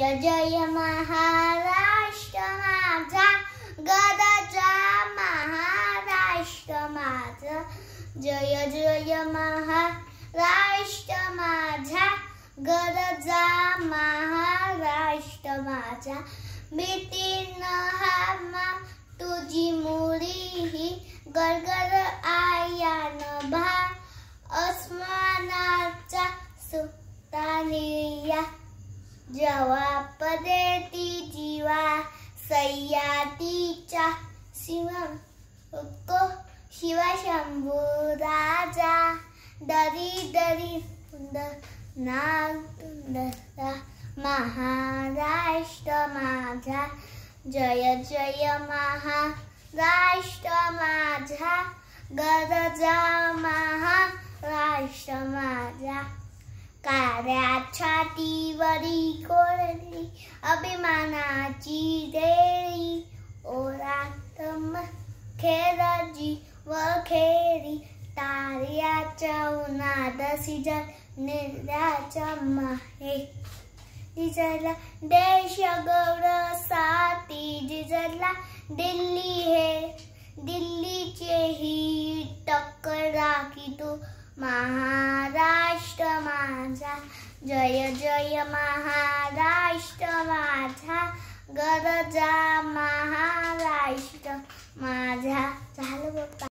जय जय महाराष्ट्र माझा, गरजा महाराष्ट्र माझा। जय जय महाराष्ट्र माझा, गरजा महाराष्ट्र माझा। भीती न हामा तुझी मुरी ही, गरगर आया न भा अस्मानाचा सुतानिया। जवाब देती जीवा सह्याद्रीच्या शिवा शंभू राजा। दरी दरी नागरा महाराष्ट्र माझा। जय जय महाराष्ट्र माझा, गरजा महाराष्ट्र माझा। काळ्या छातीवरी कोरली अभिमानाची देळी, ओरात खेळजी व खेळी ताऱ्याच्या उन्हात निर्याच्या माहे। जिजला देश गौरवसाठी जिजला दिल्ली हे, दिल्लीचे ही टक्कर राखी तू महाराष्ट्र माझा। जय जय महाराष्ट्र माझा, गरजा महाराष्ट्र माझा। झालं बघ।